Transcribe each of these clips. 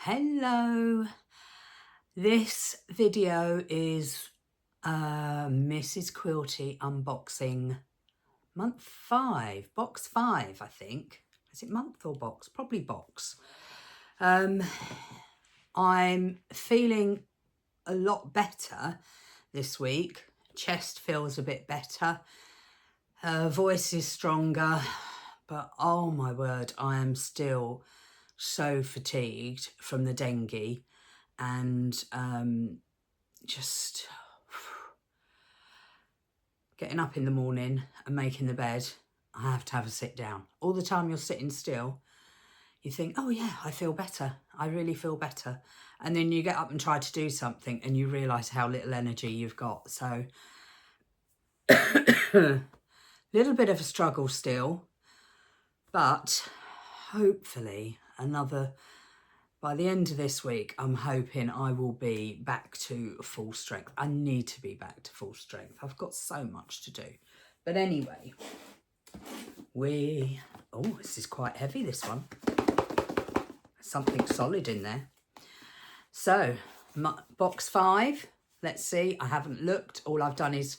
Hello, this video is Mrs. Quilty unboxing month 5, box 5 I think. Is it month or box? Probably box. I'm feeling a lot better this week. Chest feels a bit better. Voice is stronger, but oh my word, I am still so fatigued from the dengue and just getting up in the morning and making the bed. I have to have a sit down. All the time you're sitting still, you think, oh yeah, I feel better. I really feel better. And then you get up and try to do something and you realise how little energy you've got. So little bit of a struggle still, but hopefully by the end of this week, I'm hoping I will be back to full strength. I need to be back to full strength. I've got so much to do. But anyway, oh, this is quite heavy, this one. Something solid in there. So, box 5, let's see. I haven't looked. All I've done is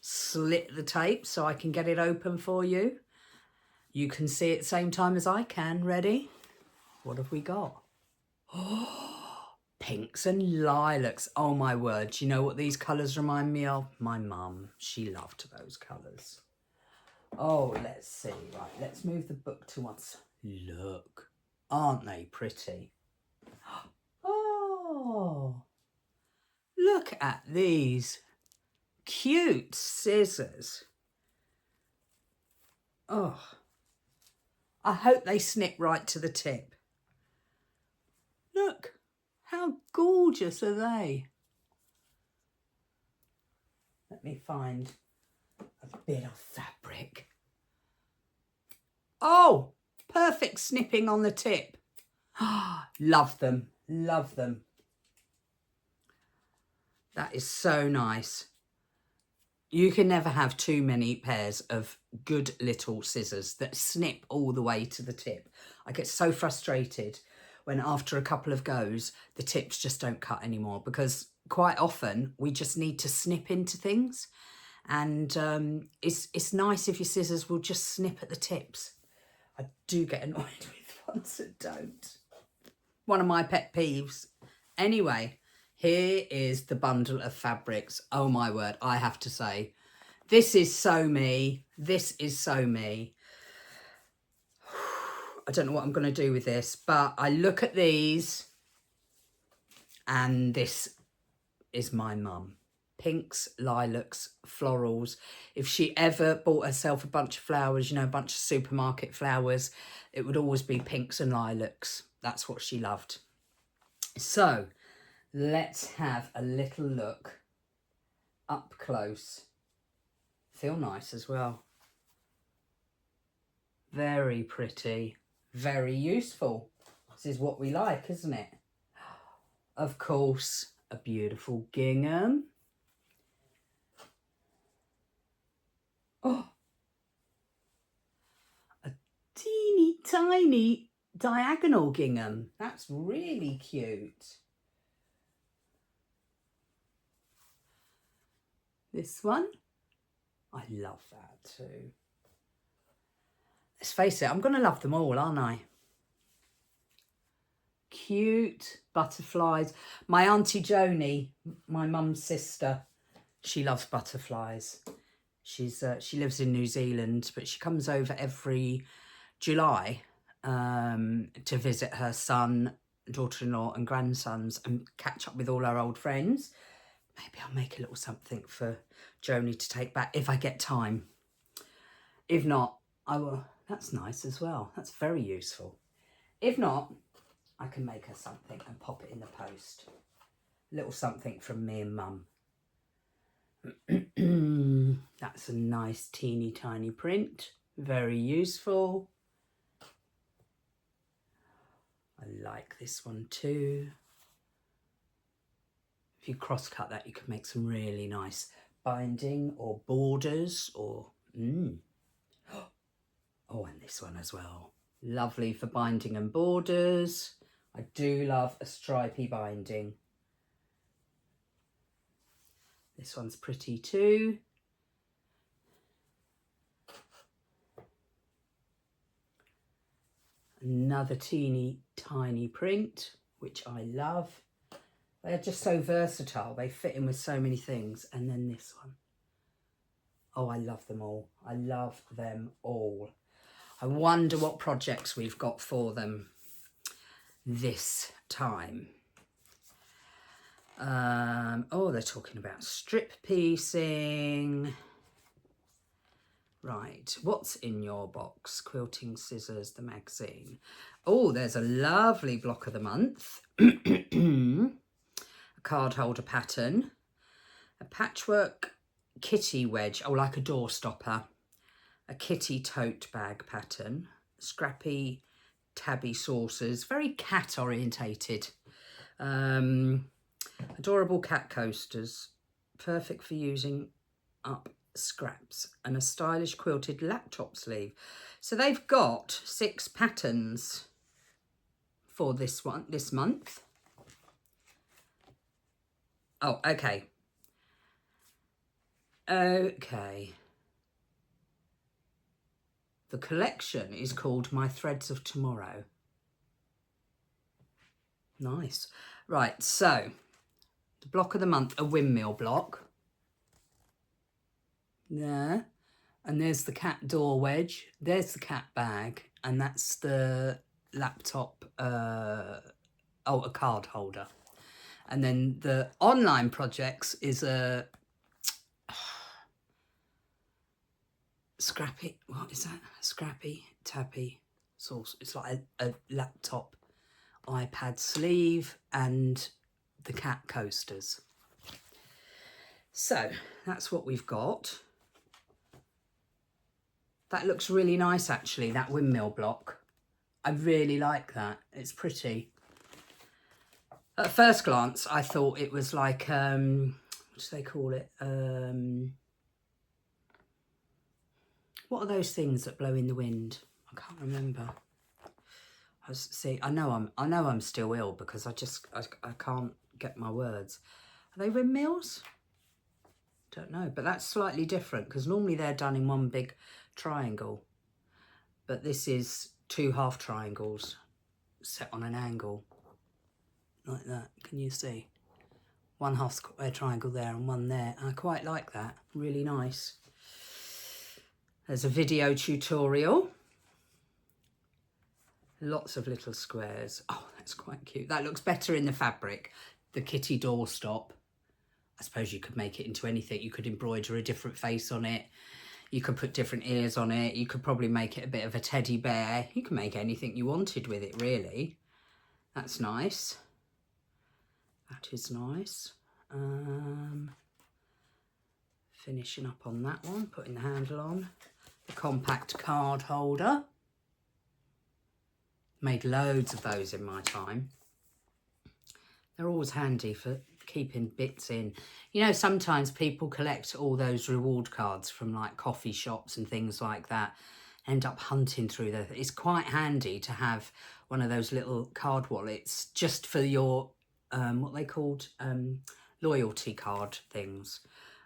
slit the tape so I can get it open for you. You can see it same time as I can. Ready? What have we got? Oh, pinks and lilacs. Oh my word. Do you know what these colours remind me of? My mum. She loved those colours. Oh, let's see. Right, let's move the book to us. Look. Aren't they pretty? Oh, look at these cute scissors. Oh, I hope they snip right to the tip. Look, how gorgeous are they? Let me find a bit of fabric. Oh, perfect snipping on the tip. Love them, love them. That is so nice. You can never have too many pairs of good little scissors that snip all the way to the tip. I get so frustrated when after a couple of goes, the tips just don't cut anymore, because quite often we just need to snip into things. And it's nice if your scissors will just snip at the tips. I do get annoyed with ones that don't. One of my pet peeves. Anyway, here is the bundle of fabrics. Oh my word, I have to say, this is so me. This is so me. I don't know what I'm going to do with this, but I look at these and this is my mum. Pinks, lilacs, florals. If she ever bought herself a bunch of flowers, you know, a bunch of supermarket flowers, it would always be pinks and lilacs. That's what she loved. So let's have a little look up close. Feel nice as well. Very pretty. Very useful. This is what we like, isn't it? Of course, a beautiful gingham. Oh, a teeny tiny diagonal gingham. That's really cute. This one, I love that too. Let's face it, I'm going to love them all, aren't I? Cute butterflies. My Auntie Joni, my mum's sister, she loves butterflies. She lives in New Zealand, but she comes over every July to visit her son, daughter-in-law and grandsons and catch up with all our old friends. Maybe I'll make a little something for Joni to take back if I get time. If not, I will. That's nice as well. That's very useful. If not, I can make her something and pop it in the post. A little something from me and Mum. That's a nice teeny tiny print. Very useful. I like this one too. If you cross cut that, you could make some really nice binding or borders or oh, and this one as well. Lovely for binding and borders. I do love a stripy binding. This one's pretty too. Another teeny tiny print, which I love. They're just so versatile. They fit in with so many things. And then this one. Oh, I love them all. I love them all. I wonder what projects we've got for them this time. Oh, they're talking about strip piecing. Right, what's in your box? Quilting Scissors, the magazine. Oh, there's a lovely block of the month. A card holder pattern. A patchwork kitty wedge, oh, like a door stopper. A kitty tote bag pattern. Scrappy tabby saucers, very cat orientated. Adorable cat coasters, perfect for using up scraps, and a stylish quilted laptop sleeve. So they've got 6 patterns for this month. Oh, okay. Okay. The collection is called My Threads of Tomorrow. Nice. Right, so the block of the month, a windmill block. There. And there's the cat door wedge. There's the cat bag. And that's the laptop, a card holder. And then the online projects is a scrappy, what is that? Scrappy tabby sauce. It's like a laptop iPad sleeve and the cat coasters. So that's what we've got. That looks really nice actually, that windmill block. I really like that. It's pretty. At first glance, I thought it was like, what do they call it? What are those things that blow in the wind? I can't remember. I know I'm still ill because I can't get my words. Are they windmills? Don't know, but that's slightly different because normally they're done in one big triangle, but this is 2 half triangles set on an angle like that. Can you see? 1 half square triangle there and 1 there. I quite like that. Really nice. There's a video tutorial. Lots of little squares. Oh, that's quite cute. That looks better in the fabric. The kitty doorstop. I suppose you could make it into anything. You could embroider a different face on it. You could put different ears on it. You could probably make it a bit of a teddy bear. You can make anything you wanted with it, really. That's nice. That is nice. Finishing up on that one, putting the handle on. The compact card holder. Made loads of those in my time. They're always handy for keeping bits in. You know, sometimes people collect all those reward cards from like coffee shops and things like that, end up hunting through them. It's quite handy to have one of those little card wallets just for your, what they called, loyalty card things.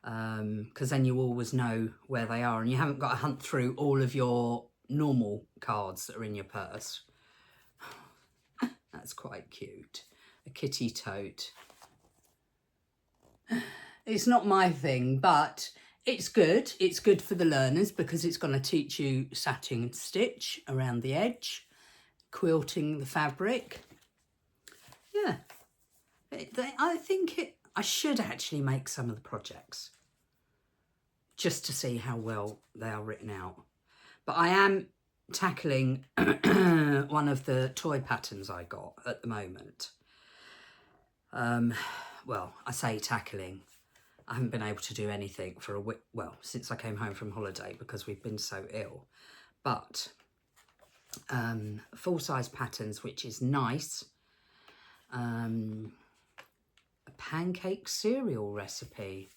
Because then you always know where they are and you haven't got to hunt through all of your normal cards that are in your purse. That's quite cute. A kitty tote. It's not my thing, but it's good. It's good for the learners because it's going to teach you satin and stitch around the edge, quilting the fabric. Yeah, I think I should actually make some of the projects just to see how well they are written out. But I am tackling one of the toy patterns I got at the moment. Well, I say tackling. I haven't been able to do anything for a week, well, since I came home from holiday because we've been so ill. But full-size patterns, which is nice. A pancake cereal recipe.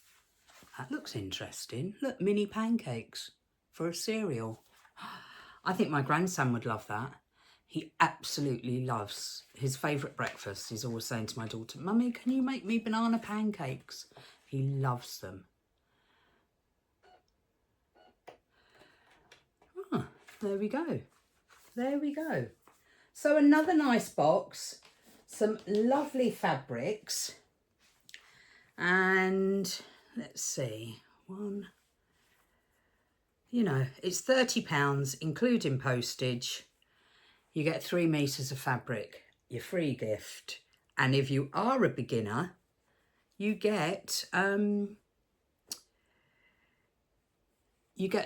That looks interesting. Look, mini pancakes for a cereal. I think my grandson would love that. He absolutely loves. His favourite breakfast, he's always saying to my daughter, Mummy, can you make me banana pancakes? He loves them. Ah, there we go. There we go. So another nice box, some lovely fabrics, and let's see, you know, it's £30, including postage. You get 3 meters of fabric, your free gift. And if you are a beginner, you get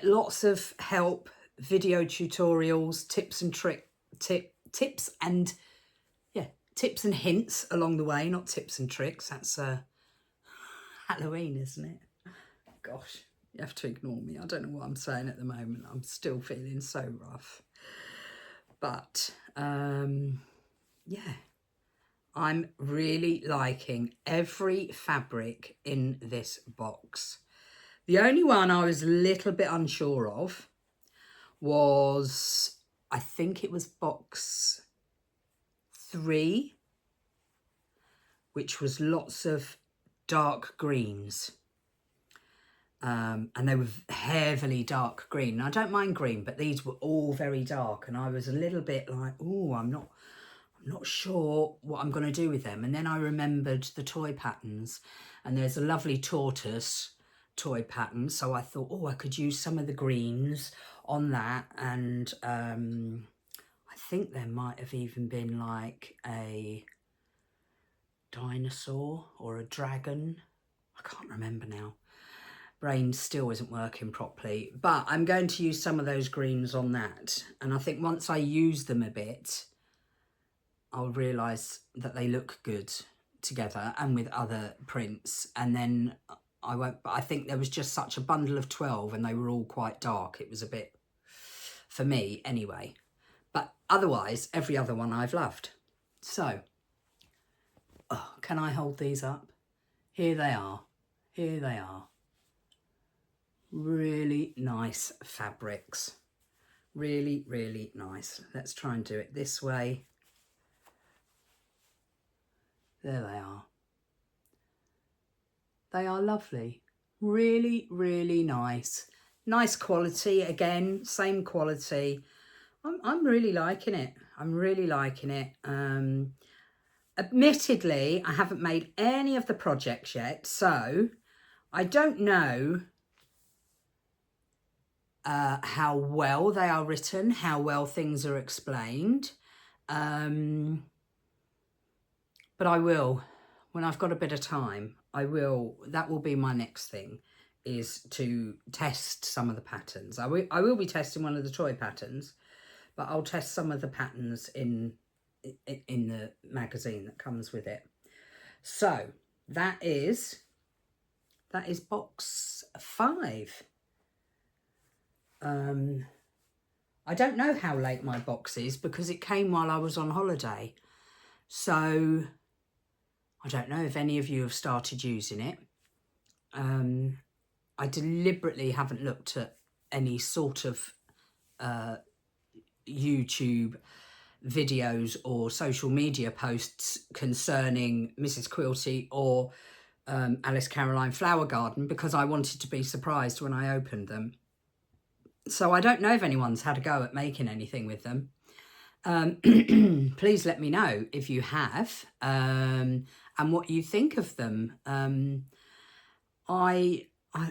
lots of help, video tutorials, tips and hints along the way, not tips and tricks. That's Halloween, isn't it? Gosh, you have to ignore me. I don't know what I'm saying at the moment. I'm still feeling so rough. But yeah, I'm really liking every fabric in this box. The only one I was a little bit unsure of was, I think it was box 3, which was lots of dark greens. And they were heavily dark green. I don't mind green, but these were all very dark, and I was a little bit like, oh, I'm not sure what I'm going to do with them. And then I remembered the toy patterns, and there's a lovely tortoise toy pattern, so I thought, oh, I could use some of the greens on that. And I think there might have even been like a dinosaur or a dragon. I can't remember now. Brain still isn't working properly, but I'm going to use some of those greens on that. And I think once I use them a bit, I'll realise that they look good together and with other prints. And then I won't, but I think there was just such a bundle of 12 and they were all quite dark. It was a bit, for me anyway. But otherwise, every other one I've loved. So, oh, can I hold these up? Here they are. Here they are. Really nice fabrics. Really, really nice. Let's try and do it this way. There they are. They are lovely. Really, really nice. Nice quality again, same quality. I'm really liking it. I'm really liking it. Admittedly, I haven't made any of the projects yet, so I don't know how well they are written, how well things are explained. But I will, when I've got a bit of time, I will, that will be my next thing, is to test some of the patterns. I will be testing one of the toy patterns, but I'll test some of the patterns in the magazine that comes with it. So that is box 5. I don't know how late my box is because it came while I was on holiday. So I don't know if any of you have started using it. I deliberately haven't looked at any sort of YouTube videos or social media posts concerning Mrs. Quilty or Alice Caroline Flower Garden because I wanted to be surprised when I opened them. So I don't know if anyone's had a go at making anything with them. Please let me know if you have and what you think of them. I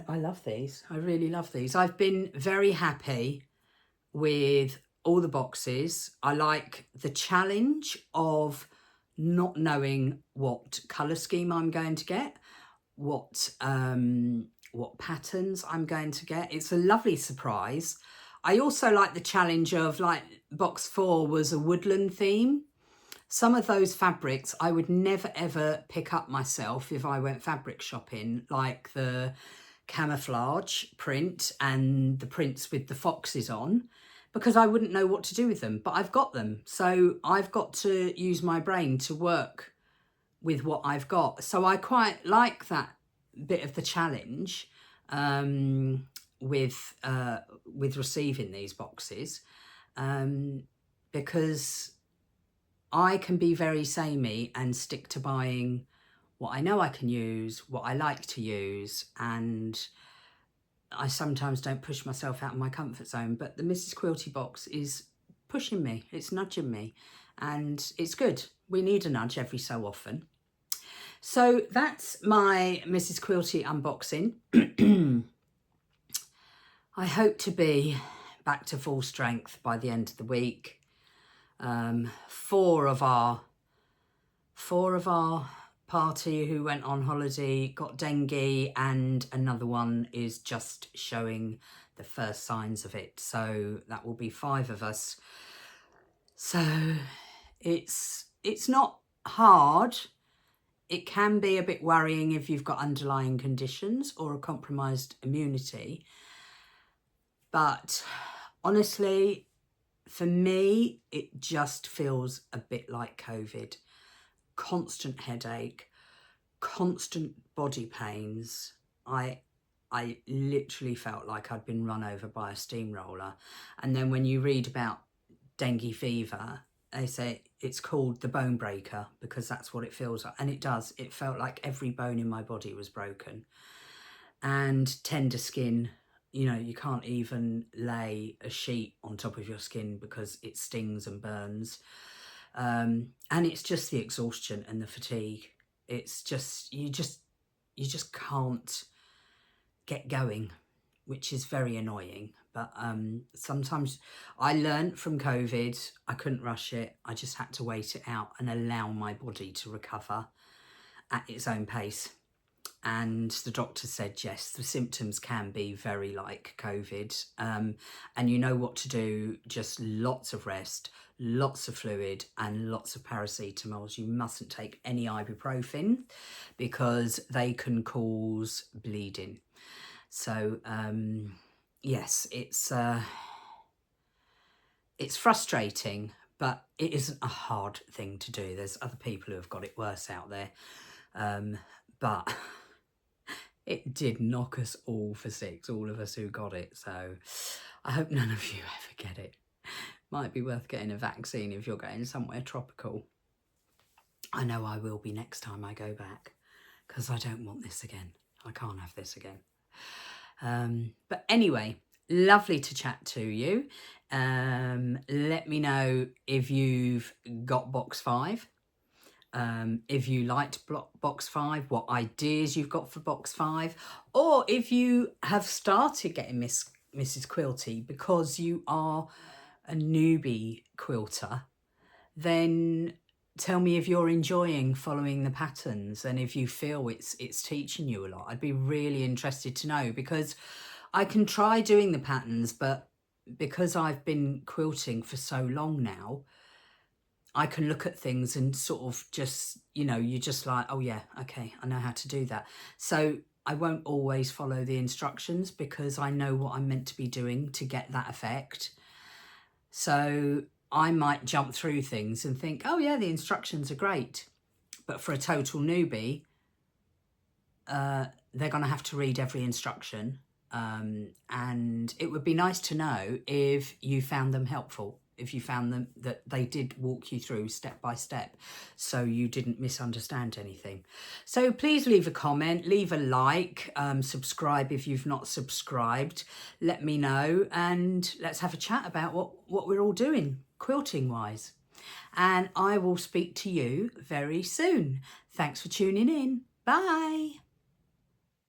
love these. I really love these. I've been very happy with all the boxes. I like the challenge of not knowing what colour scheme I'm going to get, what patterns I'm going to get. It's a lovely surprise. I also like the challenge of, like, box 4 was a woodland theme. Some of those fabrics I would never ever pick up myself if I went fabric shopping, like the camouflage print and the prints with the foxes on, because I wouldn't know what to do with them, but I've got them. So I've got to use my brain to work with what I've got. So I quite like that bit of the challenge with receiving these boxes. because I can be very samey and stick to buying what I know I can use, what I like to use, and I sometimes don't push myself out of my comfort zone, but the Mrs. Quilty box is pushing me, it's nudging me, and it's good. We need a nudge every so often. So that's my Mrs. Quilty unboxing. I hope to be back to full strength by the end of the week. Four of our party who went on holiday got dengue, and another one is just showing the first signs of it. So that will be 5 of us. So it's not hard. It can be a bit worrying if you've got underlying conditions or a compromised immunity. But honestly, for me, it just feels a bit like COVID. Constant headache, constant body pains. I literally felt like I'd been run over by a steamroller. And then when you read about dengue fever, they say it's called the bone breaker because that's what it feels like. And it does. It felt like every bone in my body was broken. And tender skin, you know, you can't even lay a sheet on top of your skin because it stings and burns. And it's just the exhaustion and the fatigue. It's just, you just can't get going, which is very annoying. But sometimes I learned from COVID, I couldn't rush it. I just had to wait it out and allow my body to recover at its own pace. And the doctor said, yes, the symptoms can be very like COVID. And you know what to do, just lots of rest, lots of fluid and lots of paracetamols. You mustn't take any ibuprofen because they can cause bleeding. So, yes, it's frustrating, but it isn't a hard thing to do. There's other people who have got it worse out there. But it did knock us all for 6, all of us who got it. So I hope none of you ever get it. Might be worth getting a vaccine if you're going somewhere tropical. I know I will be next time I go back because I don't want this again. I can't have this again. But anyway, lovely to chat to you. Let me know if you've got box 5. If you liked box 5, what ideas you've got for box 5, or if you have started getting Mrs. Quilty because you are a newbie quilter, then tell me if you're enjoying following the patterns and if you feel it's teaching you a lot. I'd be really interested to know, because I can try doing the patterns, but because I've been quilting for so long now, I can look at things and sort of just, you know, you're just like, oh yeah, okay, I know how to do that. So I won't always follow the instructions because I know what I'm meant to be doing to get that effect. So I might jump through things and think, oh yeah, the instructions are great. But for a total newbie, they're going to have to read every instruction. And it would be nice to know if you found them helpful, if you found them that they did walk you through step by step so you didn't misunderstand anything. So please leave a comment, leave a like, subscribe if you've not subscribed. Let me know and let's have a chat about what we're all doing quilting wise. And I will speak to you very soon. Thanks for tuning in. Bye.